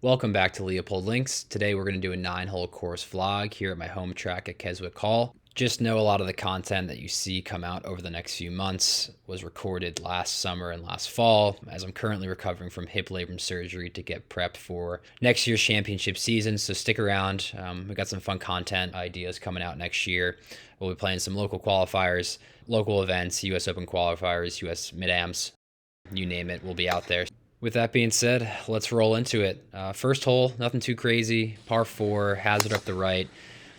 Welcome back to Leopold Links. Today we're going to do a 9-hole course vlog here at my home track at Keswick Hall. Just know a lot of the content that you see come out over the next few months was recorded last summer and last fall, as I'm currently recovering from hip labrum surgery to get prepped for next year's championship season. So stick around. We got some fun content ideas coming out next year. We'll be playing some local qualifiers, local events, US Open qualifiers, US Mid-Ams, you name it, we'll be out there. With that being said, let's roll into it. First hole, nothing too crazy. Par 4, hazard up the right.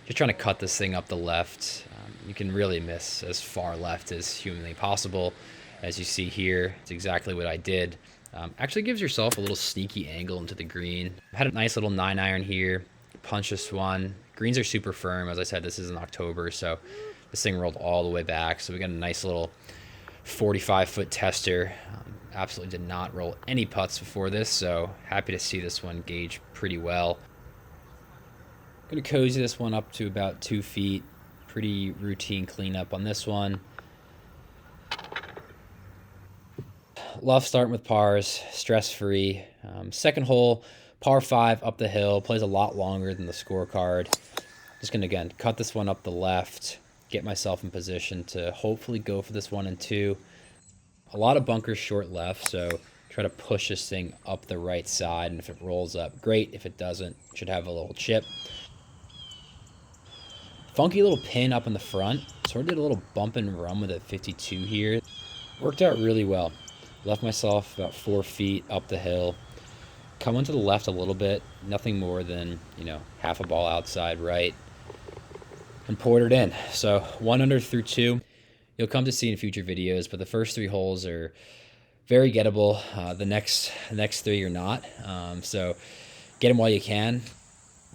Just trying to cut this thing up the left. You can really miss as far left as humanly possible. As you see here, it's exactly what I did. Actually gives yourself a little sneaky angle into the green. Had a nice little 9-iron here. Punch this one. Greens are super firm. As I said, this is in October, so this thing rolled all the way back. So we got a nice little 45-foot tester. Absolutely did not roll any putts before this, so happy to see this one gauge pretty well. Going to cozy this one up to about 2 feet. Pretty routine cleanup on this one. Love starting with pars, stress-free. Second hole, par 5 up the hill. Plays a lot longer than the scorecard. Just going to, again, cut this one up the left. Get myself in position to hopefully go for this 1 and 2. A lot of bunkers short left, so try to push this thing up the right side, and if it rolls up, great. If it doesn't, should have a little chip. Funky little pin up in the front. Sort of did a little bump and run with a 52 here. Worked out really well. Left myself about 4 feet up the hill. Coming to the left a little bit, nothing more than, half a ball outside right, and poured it in. So 1 under through 2. You'll come to see in future videos, but the first 3 holes are very gettable. The next 3 are not. So get them while you can.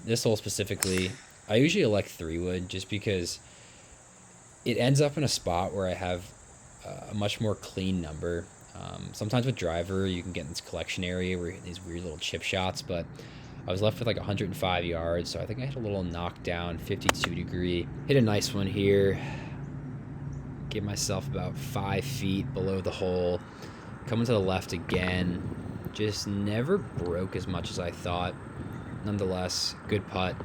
This hole specifically, I usually elect 3-wood just because it ends up in a spot where I have a much more clean number. Sometimes with driver, you can get in this collection area where you hit these weird little chip shots, but I was left with like 105 yards, so I think I hit a little knockdown 52 degree. Hit a nice one here. Give myself about 5 feet below the hole. Coming to the left again. Just never broke as much as I thought. Nonetheless, good putt.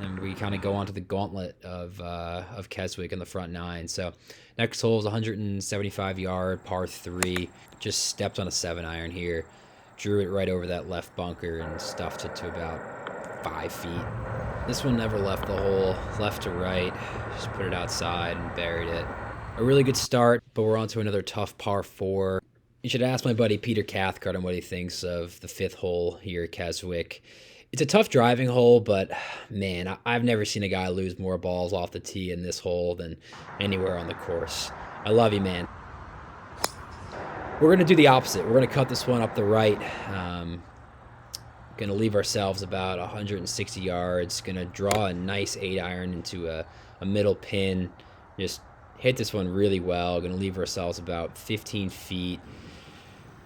And we kind of go on to the gauntlet of Keswick in the front 9. So next hole is 175 yard, par 3. Just stepped on a 7-iron here. Drew it right over that left bunker and stuffed it to about 5 feet. This one never left the hole, left to right. Just put it outside and buried it. A really good start, but we're on to another tough par 4. You should ask my buddy Peter Cathcart on what he thinks of the 5th hole here at Keswick. It's a tough driving hole, but man, I've never seen a guy lose more balls off the tee in this hole than anywhere on the course. I love you, man. We're going to do the opposite. We're going to cut this one up the right. Going to leave ourselves about 160 yards. Going to draw a nice 8-iron into a middle pin. Just hit this one really well. Going to leave ourselves about 15 feet.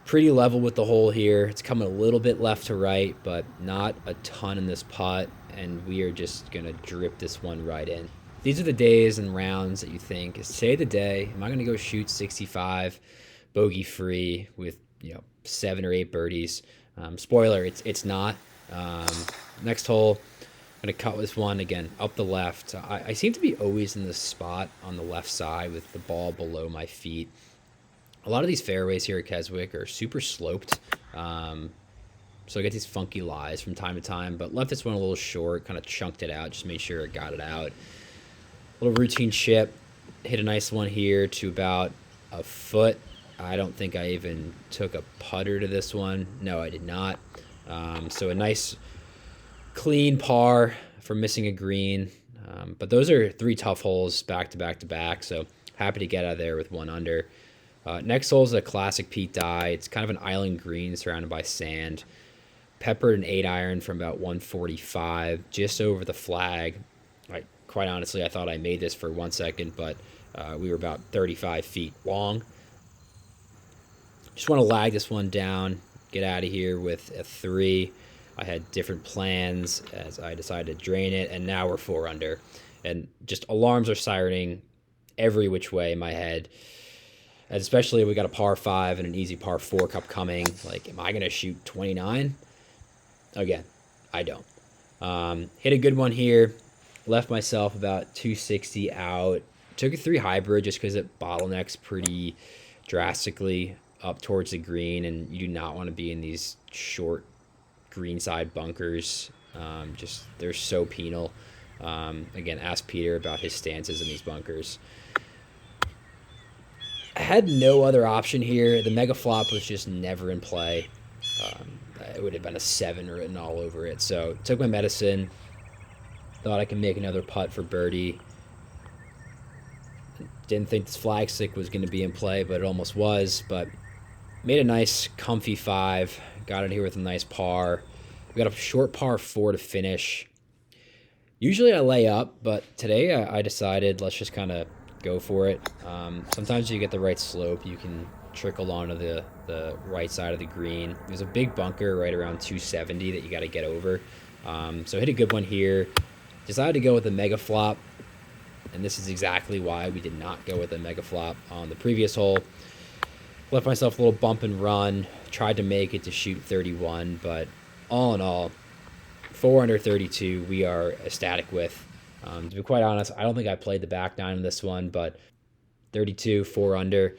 Pretty level with the hole here. It's coming a little bit left to right, but not a ton in this putt. And we are just going to drip this one right in. These are the days and rounds that you think, is today the day? Am I going to go shoot 65 bogey free with 7 or 8 birdies? Spoiler, it's not. Next hole, I'm going to cut this one again up the left. I seem to be always in this spot on the left side with the ball below my feet. A lot of these fairways here at Keswick are super sloped, so I get these funky lies from time to time, but left this one a little short, kind of chunked it out, just made sure it got it out. Little routine chip, hit a nice one here to about a foot. I don't think I even took a putter to this one. No, I did not. So a nice clean par for missing a green. But those are 3 tough holes back to back to back. So happy to get out of there with 1 under. Next hole is a classic Pete Dye. It's kind of an island green surrounded by sand. Peppered an 8-iron from about 145, just over the flag. Quite honestly, I thought I made this for 1 second, but we were about 35 feet long. Just want to lag this one down, get out of here with a 3. I had different plans as I decided to drain it, and now we're 4 under. And just alarms are sirening every which way in my head. And especially we got a par 5 and an easy par 4 cup coming. Like, am I going to shoot 29? Again, I don't. Hit a good one here. Left myself about 260 out. Took a 3 hybrid just because it bottlenecks pretty drastically up towards the green, and you do not want to be in these short greenside bunkers. Just they're so penal. Again, ask Peter about his stances in these bunkers. I had no other option here. The mega flop was just never in play. It would have been a 7 written all over it. So took my medicine. Thought I could make another putt for birdie. Didn't think this flag stick was going to be in play, but it almost was. But made a nice, comfy 5. Got it here with a nice par. We got a short par 4 to finish. Usually I lay up, but today I decided let's just kind of go for it. Sometimes you get the right slope, you can trickle onto the right side of the green. There's a big bunker right around 270 that you got to get over. So hit a good one here. Decided to go with the mega flop, and this is exactly why we did not go with a mega flop on the previous hole. Left myself a little bump and run. Tried to make it to shoot 31, but all in all, 4 under 32 we are ecstatic with. To be quite honest, I don't think I played the back nine in this one, but 32, 4 under.